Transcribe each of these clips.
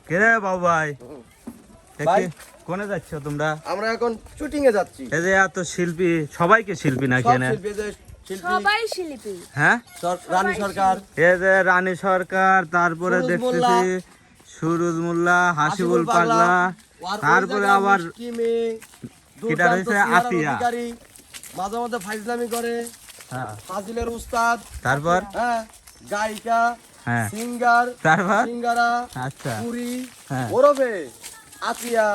কে রে বাবু ভাই? ভাই কোনে যাচ্ছ তোমরা? আমরা এখন শুটিং এ যাচ্ছি। এই যে এত শিল্পী, সবাইকে শিল্পী নাকি সব এনে? শিল্পী, এই যে শিল্পী সবাই শিল্পী। হ্যাঁ, রানী সরকার, এই যে রানী সরকার, তারপরে সুরজ দেখতেছি মোল্লা, সুরজ মোল্লা, হাসিবুল পাগলা, পাগলা, আর ওই তারপরে জায়গায় আবার মিষ্টি মেয়ে, কিটা দুর্দান্ত রয়েছে চেহারার আতিয়া। অধিকারী, মাঝে মধ্যে ফাইজলামি করে, হ্যাঁ, ফাজিলের উস্তাদ, তারপর হ্যাঁ, গায়িকা, হ্যাঁ, সিঙ্গার, তারপর সিঙ্গারা, আচ্ছা, পুরি, হ্যাঁ। ওরফে আতিয়া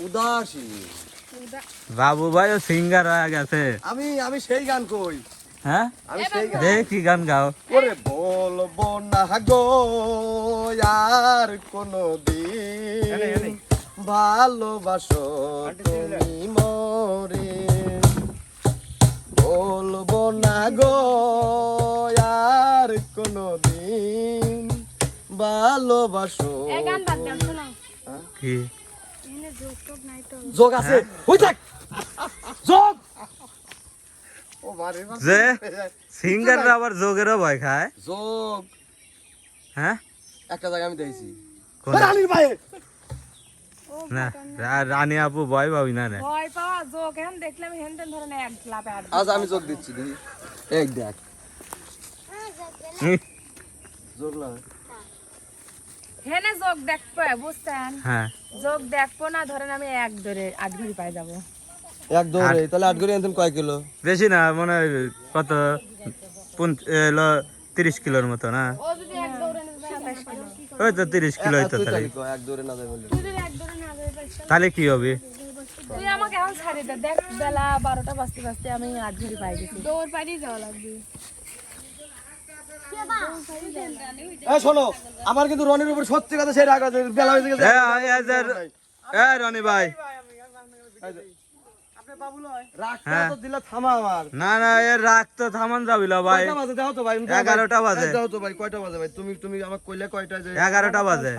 উদাসী। বাবু ভাইও সিঙ্গার হয়ে গেছে। আমি সেই গান কই, হ্যাঁ, আমি সেই গান। দেখ কি গান গাও। ওরে বলবো না গো আর কোনদিন ভালোবাসো তুমি মরে, বলবো না গো আর কোনদিন ভালোবাসো। কি যোগ আছে, ওই দেখ যোগ। ও মারে যে সিঙ্গাররা আবার যোগেরও ভয় খায়। যোগ হ্যাঁ, একটা জায়গায় আমি দেখছি কোন? রানীর ভাই। না, রানী আপু ভয় পাবি না রে। ভয় পাওয়া যোগ এখন দেখলাম হেনতেন ধরনের এক লাপে আর আজ আমি যোগ দিচ্ছি দিদি, এই দেখ যোগ না। হেনে যোগ দেখবো বুঝছেন, হ্যাঁ, যোগ দেখবো না ধরেন আমি এক ধরে 8 ঘড়ি পাই যাবো। এক দৌড়ে তাহলে 8 করে আনতেন কয় কিলো? বেশি না, মনে হয় কত 30 কিলোর মতো না? ও যদি এক দৌড়ে 27 কিলো। ওই তো 30 কিলো হইতো তাহলে। এক দৌড়ে না যায় বলে তুই যদি এক দৌড়ে না যাবে পাইছ, তাহলে কি হবে? তুই আমাকে এখন ছাড়ি দে, দেখ বেলা 12টা বাজতে বাজতে আমি 8 ঘড়ি পাই গেছি। দৌড় পাড়ি যাওয়া লাগবে। এই শোনো, আমার কিন্তু রনির উপর সত্যি কথা সেই রাগ আছে, বেলা হয়ে গেছে। রনি ভাই, রাগটা তো দিলা থামা আমার। না না, এর রাগ তো থামান যাবিল ভাই। কয়টা বাজে দাও তো ভাই, 11টা বাজে। দাও তো ভাই, কয়টা বাজে ভাই? তুমি আমাকে কইলে কয়টা যে 11টা বাজে।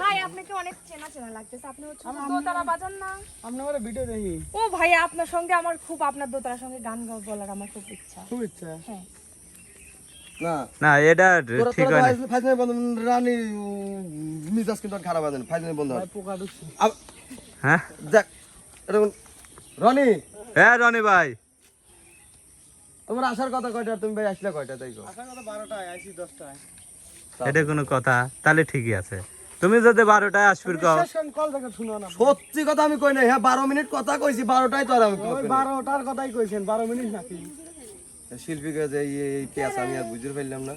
ভাই আপনাকে অনেক চেনা চেনা লাগতেছে, আপনি হচ্ছে দোতারা বাজান না? আমরা ওরা ভিডিও দেখি, ও ভাই আপনার সঙ্গে আমার খুব, আপনার দোতারার সঙ্গে গান বলার আমার খুব ইচ্ছা। খুব ইচ্ছা। হ্যাঁ না না, এটা ঠিক হয় না। ফাইজলামি বন্ধ, রানী মিজাজ কিন্তু আর খারাপ আছে না, ফাইজলামি বন্ধ হয়। হ্যাঁ, দেখ এরকম রনি, রনি ভাই, তোমার আসার কথা কয়টা? তুমি ভাই আসলে কয়টা? তাই কো আসার কথা 12টায়, আইছি 10টায়। এটা কোনো কথা? তাহলে ঠিকই আছে। তুমি যদি 12টায় আসবির কও। সত্যি কথা আমি কই নাই, হ্যাঁ 12 মিনিট কথা কইছি, 12টায় তো আর আমি কই নাই। 12টার কথাই কইছেন, 12 মিনিট নাকি? শিল্পীকে যে এই পেঁয়াজ আমি আর বুঝতে পারলাম না।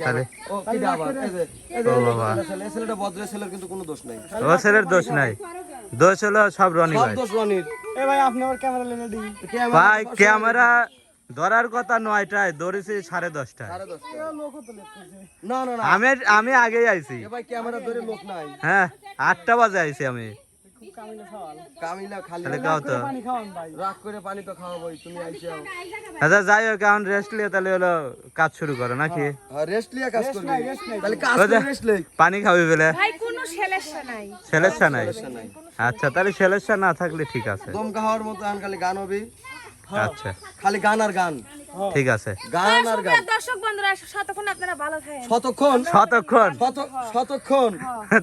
তাহলে ও কি আবার ও বাবা, এই ছেলেটা ভদ্র ছেলের কিন্তু কোনো দোষ নাই, ও ছেলের দোষ নাই, দোষ হলো সব রনি সব ভাই। দোষ রনির। এ ভাই আপনি আমার ক্যামেরা লেনে দিন। ভাই ক্যামেরা ধরার কথা 9টায়, ধরেছি 10:30টায়। 10:30। লোকও তো লেখতেছে। না না না, আমি আগেই আইছি। এ ভাই ক্যামেরা ধরে লোক নাই। হ্যাঁ, 8টা বাজে আইছি আমি। খুব কামিলা সওয়াল। কামিলা খালি তাহলে কাও তো। পানি খাওয়ান ভাই। রাগ করে পানি তো খাওয়াবোই, তুমি আইছো। আচ্ছা যাই হোক, এখন রেস্ট লিয়ে তাহলে হলো কাজ শুরু করো নাকি? হ্যাঁ রেস্ট লিয়া কাজ করবি, রেস্ট নাই। তাহলে কাজ ওই যে- করে রেস্ট লই। পানি খাবি বলে ভাই কোনো সেলেসা নাই। সেলেসা নাই? নাই। আচ্ছা, তাহলে সেলেসা না থাকলে ঠিক আছে। দম খাওয়ার মতো এখন খালি গান হবে, আচ্ছা, খালি গান আর গান, ঠিক আছে। গান আর গান। দর্শক বন্ধুরা সাতক্ষণ আপনারা ভালো থাকেন। শতক্ষণ কতক্ষণ? শতক্ষণ।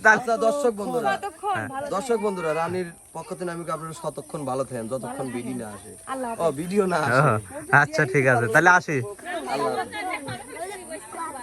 তাহলে আচ্ছা দর্শক বন্ধুরা, কতক্ষণ ভালো দর্শক বন্ধুরা, রানীর পক্ষ থেকে আমি আপনারা শতক্ষণ ভালো থাকেন, যতক্ষণ ভিডিও না আসে। আল্লাহ ও ভিডিও না ও, আসে। আচ্ছা ঠিক আছে, তাহলে আসি। আল্লাহ হাফেজ।